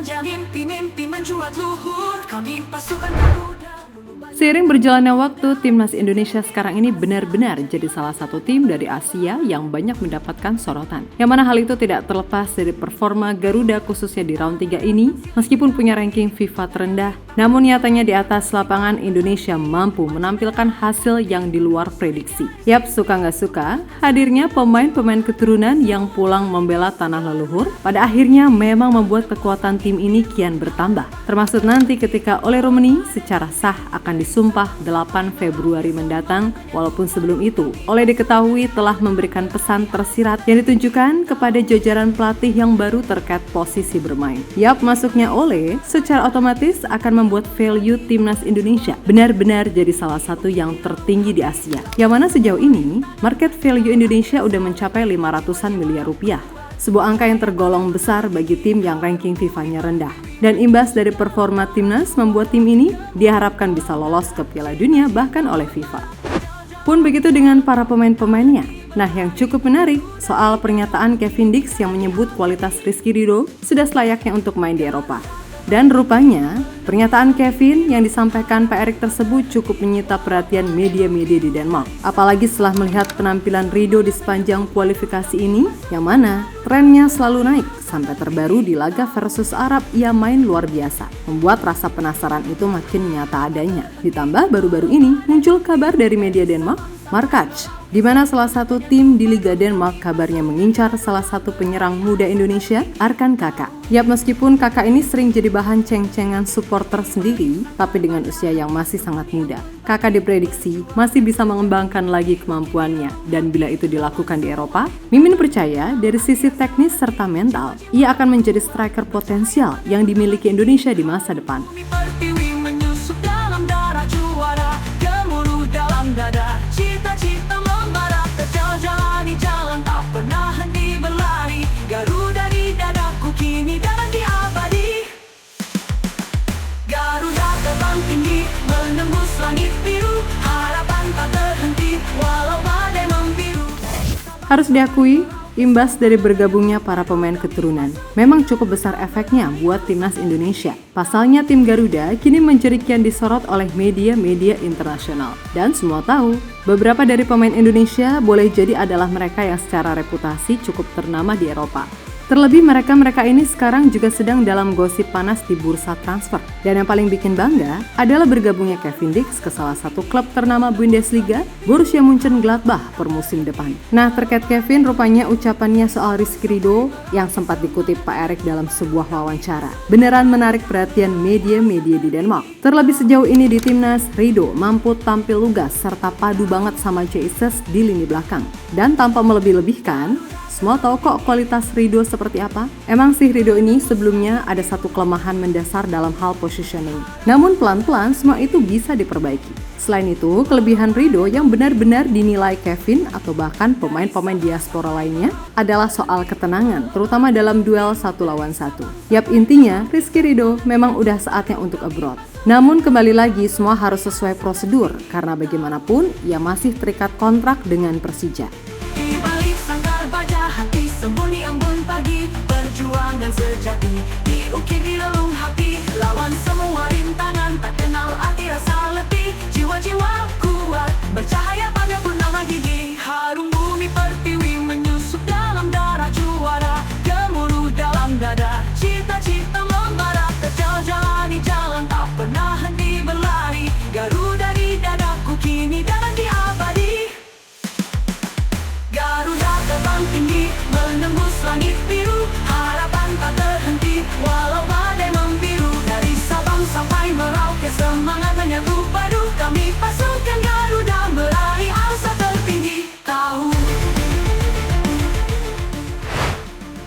mengejar mimpi-mimpi menjuat luhur. Kami pasukan Garuda. Seiring berjalannya waktu, timnas Indonesia sekarang ini benar-benar jadi salah satu tim dari Asia yang banyak mendapatkan sorotan. Yang mana hal itu tidak terlepas dari performa Garuda khususnya di round 3 ini. Meskipun punya ranking FIFA terendah, namun nyatanya di atas lapangan Indonesia mampu menampilkan hasil yang di luar prediksi. Yap, suka nggak suka, hadirnya pemain-pemain keturunan yang pulang membela tanah leluhur pada akhirnya memang membuat kekuatan tim ini kian bertambah. Termasuk nanti ketika Ole Romeni secara sah akan disumpah 8 Februari mendatang, walaupun sebelum itu Ole diketahui telah memberikan pesan tersirat yang ditunjukkan kepada jajaran pelatih yang baru terkait posisi bermain. Yap, masuknya Ole secara otomatis akan membuat value timnas Indonesia benar-benar jadi salah satu yang tertinggi di Asia. Yang mana sejauh ini market value Indonesia udah mencapai 500-an miliar rupiah. Sebuah angka yang tergolong besar bagi tim yang ranking FIFA-nya rendah. Dan imbas dari performa timnas membuat tim ini diharapkan bisa lolos ke Piala Dunia bahkan oleh FIFA. Pun begitu dengan para pemain-pemainnya. Nah, yang cukup menarik soal pernyataan Kevin Dix yang menyebut kualitas Rizky Ridho sudah selayaknya untuk main di Eropa. Dan rupanya, pernyataan Kevin yang disampaikan Pak Erik tersebut cukup menyita perhatian media-media di Denmark. Apalagi setelah melihat penampilan Ridho di sepanjang kualifikasi ini, yang mana trennya selalu naik. Sampai terbaru di laga versus Arab, ia main luar biasa. Membuat rasa penasaran itu makin nyata adanya. Ditambah baru-baru ini muncul kabar dari media Denmark, Markach, di mana salah satu tim di Liga Denmark kabarnya mengincar salah satu penyerang muda Indonesia, Arkan Kakak. Yap, meskipun Kakak ini sering jadi bahan ceng-cengan supporter sendiri, tapi dengan usia yang masih sangat muda, Kakak diprediksi masih bisa mengembangkan lagi kemampuannya. Dan bila itu dilakukan di Eropa, Mimin percaya dari sisi teknis serta mental, ia akan menjadi striker potensial yang dimiliki Indonesia di masa depan. Pertiwi menyusup dalam darah juara, gemuruh dalam dada, cita-cita membara, terjalani jalan tak pernah henti berlari. Garuda di dadaku kini dan di abadi. Garuda terbang tinggi menembus langit biru, harapan tak terhenti walau badai membiru. Harus diakui, imbas dari bergabungnya para pemain keturunan memang cukup besar efeknya buat timnas Indonesia. Pasalnya tim Garuda kini menjadi kian disorot oleh media-media internasional. Dan semua tahu, beberapa dari pemain Indonesia boleh jadi adalah mereka yang secara reputasi cukup ternama di Eropa. Terlebih mereka ini sekarang juga sedang dalam gosip panas di bursa transfer. Dan yang paling bikin bangga adalah bergabungnya Kevin Dix ke salah satu klub ternama Bundesliga, Borussia Mönchengladbach per musim depan. Nah, terkait Kevin, rupanya ucapannya soal Rizky Ridho yang sempat dikutip Pak Erik dalam sebuah wawancara beneran menarik perhatian media-media di Denmark. Terlebih sejauh ini di timnas, Ridho mampu tampil lugas serta padu banget sama Jesus di lini belakang. Dan tanpa melebih-lebihkan, semua tahu kok kualitas Ridho seperti apa? Emang sih Ridho ini sebelumnya ada satu kelemahan mendasar dalam hal positioning. Namun pelan-pelan semua itu bisa diperbaiki. Selain itu, kelebihan Ridho yang benar-benar dinilai Kevin atau bahkan pemain-pemain diaspora lainnya adalah soal ketenangan, terutama dalam duel 1 lawan 1. Yap, intinya Rizky Ridho memang udah saatnya untuk abroad. Namun kembali lagi semua harus sesuai prosedur karena bagaimanapun ia masih terikat kontrak dengan Persija. Di balik sangkar baja hati sembunyi embun pagi, perjuangan sejati diukir di relung hati, lawan semua rintangan tak kenal arti rasa letih, jiwa-jiwa kuat bercahaya pada purnama gigi. Harum bumi pertiwi menyusup dalam darah juara, gemuruh dalam dada, cita-cita membara, terjalani jalan tak pernah henti berlari. Garuda di dadaku kini dan di abadi. Garuda terbang tinggi menembus langit biru, harapan tak terhenti walau badai membiru. Dari Sabang sampai Merauke semangat menyerbu padu, kami pasukan Garuda meraih asa tertinggi. Tahu.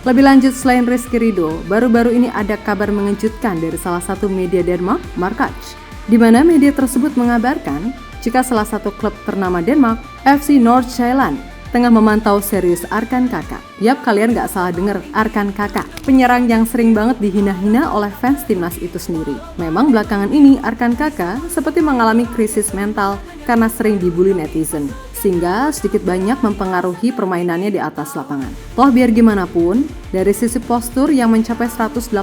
Lebih lanjut, selain Rizky Ridho, baru-baru ini ada kabar mengejutkan dari salah satu media Denmark, Markach, di mana media tersebut mengabarkan jika salah satu klub ternama Denmark, FC Nordsjælland, tengah memantau serius Arkan Kakak. Yap, kalian gak salah denger, Arkan Kakak, penyerang yang sering banget dihina-hina oleh fans timnas itu sendiri. Memang belakangan ini Arkan Kakak seperti mengalami krisis mental karena sering dibully netizen. sehingga sedikit banyak mempengaruhi permainannya di atas lapangan. Toh biar gimana pun, dari sisi postur yang mencapai 188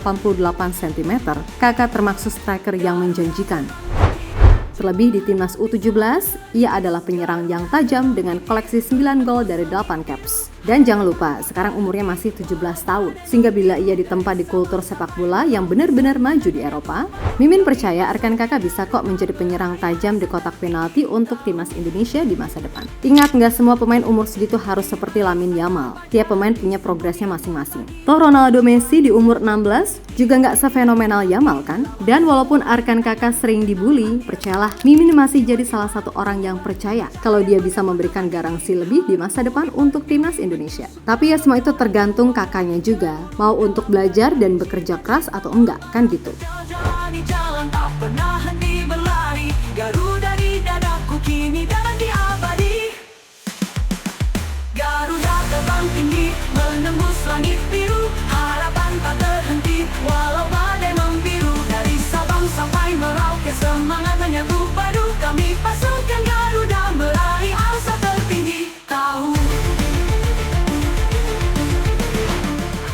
cm, Kakak termasuk striker yang menjanjikan. Terlebih di timnas U17, ia adalah penyerang yang tajam dengan koleksi 9 gol dari 8 caps. Dan jangan lupa, sekarang umurnya masih 17 tahun. Sehingga bila ia ditempa di kultur sepak bola yang benar-benar maju di Eropa, Mimin percaya rekan kakak bisa kok menjadi penyerang tajam di kotak penalti untuk timnas Indonesia di masa depan. Ingat, nggak semua pemain umur segitu harus seperti Lamine Yamal. Tiap pemain punya progresnya masing-masing. Toh Ronaldo Messi di umur 16 juga nggak sefenomenal Yamal kan? Dan walaupun rekan kakak sering dibully, percayalah Mimin masih jadi salah satu orang yang percaya kalau dia bisa memberikan garansi lebih di masa depan untuk timnas Indonesia. Tapi ya semua itu tergantung kakaknya juga, mau untuk belajar dan bekerja keras atau enggak, kan gitu. Jalani jalan tak pernah henti berlari, Garuda di dadaku kini dan di abadi. Garuda terbang tinggi, menembus langit biru, harapan tak terhenti, walau badai membiru. Dari Sabang sampai Merauke, semangat menyambut padu, kami pasukan Garuda meraih asa tertinggi. Tahu.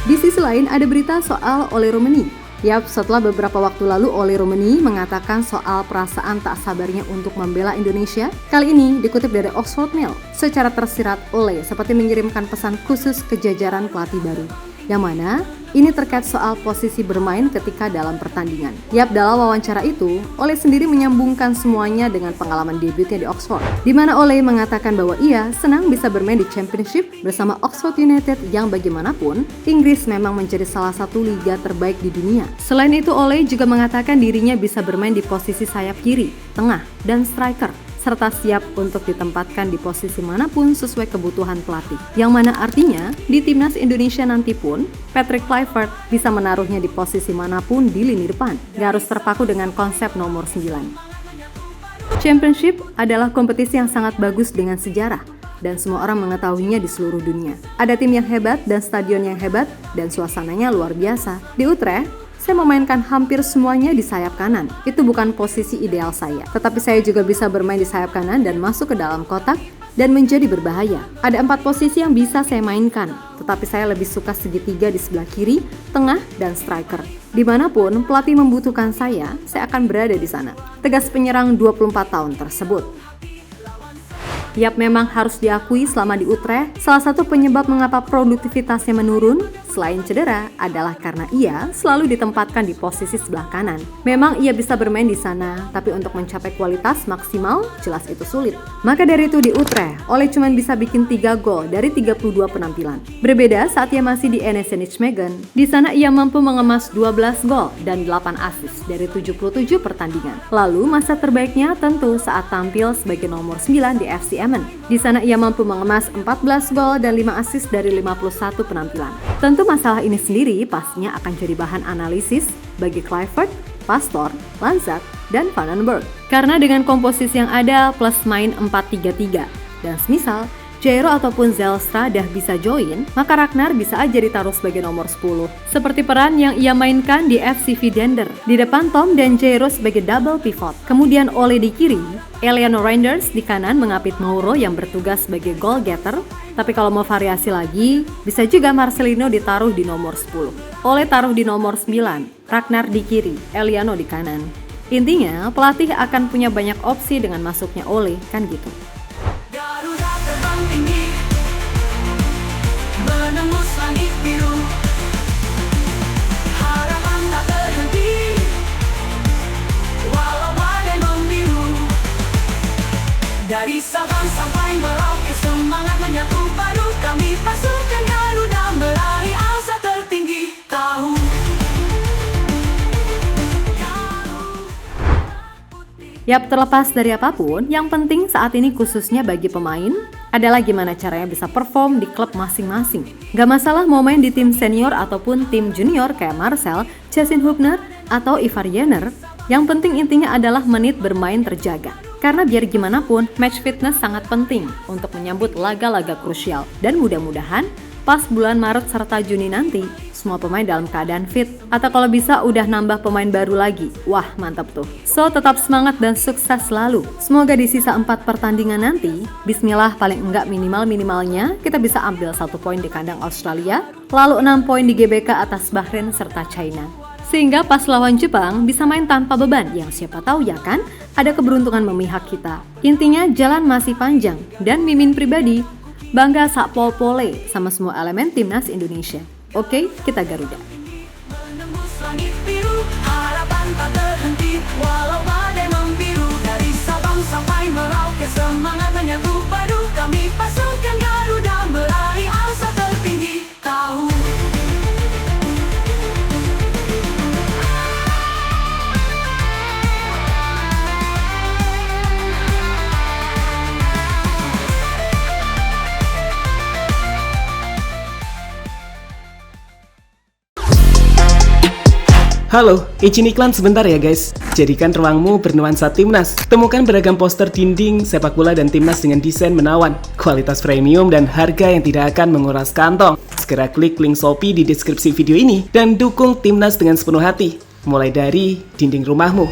Di sisi lain ada berita soal Ole Roemeny. Yap, setelah beberapa waktu lalu Ole Roemeny mengatakan soal perasaan tak sabarnya untuk membela Indonesia, kali ini dikutip dari Oxford Mail, secara tersirat Ole seperti mengirimkan pesan khusus ke jajaran pelatih baru. Yang mana ini terkait soal posisi bermain ketika dalam pertandingan. Yap, dalam wawancara itu, Ole sendiri menyambungkan semuanya dengan pengalaman debutnya di Oxford, di mana Ole mengatakan bahwa ia senang bisa bermain di Championship bersama Oxford United yang bagaimanapun, Inggris memang menjadi salah satu liga terbaik di dunia. Selain itu, Ole juga mengatakan dirinya bisa bermain di posisi sayap kiri, tengah, dan striker, serta siap untuk ditempatkan di posisi manapun sesuai kebutuhan pelatih. Yang mana artinya, di timnas Indonesia nanti pun, Patrick Kluivert bisa menaruhnya di posisi manapun di lini depan. Gak harus terpaku dengan konsep nomor 9. Championship adalah kompetisi yang sangat bagus dengan sejarah, dan semua orang mengetahuinya di seluruh dunia. Ada tim yang hebat dan stadion yang hebat, dan suasananya luar biasa. Di Utrecht, saya memainkan hampir semuanya di sayap kanan. Itu bukan posisi ideal saya. Tetapi saya juga bisa bermain di sayap kanan dan masuk ke dalam kotak dan menjadi berbahaya. Ada 4 posisi yang bisa saya mainkan, tetapi saya lebih suka segitiga di sebelah kiri, tengah, dan striker. Dimanapun pelatih membutuhkan saya akan berada di sana. Tegas penyerang 24 tahun tersebut. Yap, memang harus diakui selama di Utrecht, salah satu penyebab mengapa produktivitasnya menurun selain cedera adalah karena ia selalu ditempatkan di posisi sebelah kanan. Memang ia bisa bermain di sana, tapi untuk mencapai kualitas maksimal jelas itu sulit. Maka dari itu di Utrecht, Ole cuma bisa bikin 3 gol dari 32 penampilan. Berbeda saat ia masih di NEC Nijmegen. Di sana ia mampu mengemas 12 gol dan 8 assist dari 77 pertandingan. Lalu masa terbaiknya tentu saat tampil sebagai nomor 9 di FC Emmen. Di sana ia mampu mengemas 14 gol dan 5 assist dari 51 penampilan. Tentu masalah ini sendiri pastinya akan jadi bahan analisis bagi Kluivert, Pastoor, Lanzat, dan Van den Berg. Karena dengan komposisi yang ada plus main 4-3-3 dan semisal Jairo ataupun Zijlstra dah bisa join, maka Ragnar bisa aja ditaruh sebagai nomor 10. Seperti peran yang ia mainkan di FC Vidender. Di depan Tom dan Jairo sebagai double pivot. Kemudian Ole di kiri, Eliano Reinders di kanan mengapit Mauro yang bertugas sebagai goal getter. Tapi kalau mau variasi lagi, bisa juga Marcelino ditaruh di nomor 10. Ole taruh di nomor 9, Ragnar di kiri, Eliano di kanan. Intinya, pelatih akan punya banyak opsi dengan masuknya Ole, kan gitu. Garuda terbang tinggi, menembus langit biru, harapan tak terhenti, walau badai membiru. Dari Sabang sampai Merauke, semangat menyatu padu, kami pasukan Garuda meraih asa tertinggi. Tahu. Yap, terlepas dari apapun, yang penting saat ini khususnya bagi pemain adalah gimana caranya bisa perform di klub masing-masing. Gak masalah mau main di tim senior ataupun tim junior kayak Marcel, Jason Hubner, atau Ivar Jenner, yang penting intinya adalah menit bermain terjaga. Karena biar gimana pun, match fitness sangat penting untuk menyambut laga-laga krusial. Dan mudah-mudahan Pas bulan Maret serta Juni nanti, semua pemain dalam keadaan fit. Atau kalau bisa udah nambah pemain baru lagi. Wah, mantap tuh. So, tetap semangat dan sukses selalu. Semoga di sisa 4 pertandingan nanti, bismillah paling enggak minimalnya kita bisa ambil 1 poin di kandang Australia, lalu 6 poin di GBK atas Bahrain serta China. Sehingga pas lawan Jepang bisa main tanpa beban, yang siapa tahu ya kan, ada keberuntungan memihak kita. Intinya jalan masih panjang, dan Mimin pribadi bangga sak pol-pole sama semua elemen timnas Indonesia. Oke, kita Garuda. Menembus langit biru, harapan tak terhenti, walau badai membiru. Dari Sabang sampai Merauke, semangat menyatu padu. Kami pasukan Garuda meraih asa tertinggi. Tahu Halo, izin iklan sebentar ya guys. Jadikan ruangmu bernuansa timnas. Temukan beragam poster dinding, sepak bola dan timnas dengan desain menawan, kualitas premium dan harga yang tidak akan menguras kantong. Segera klik link Shopee di deskripsi video ini dan dukung timnas dengan sepenuh hati. Mulai dari dinding rumahmu.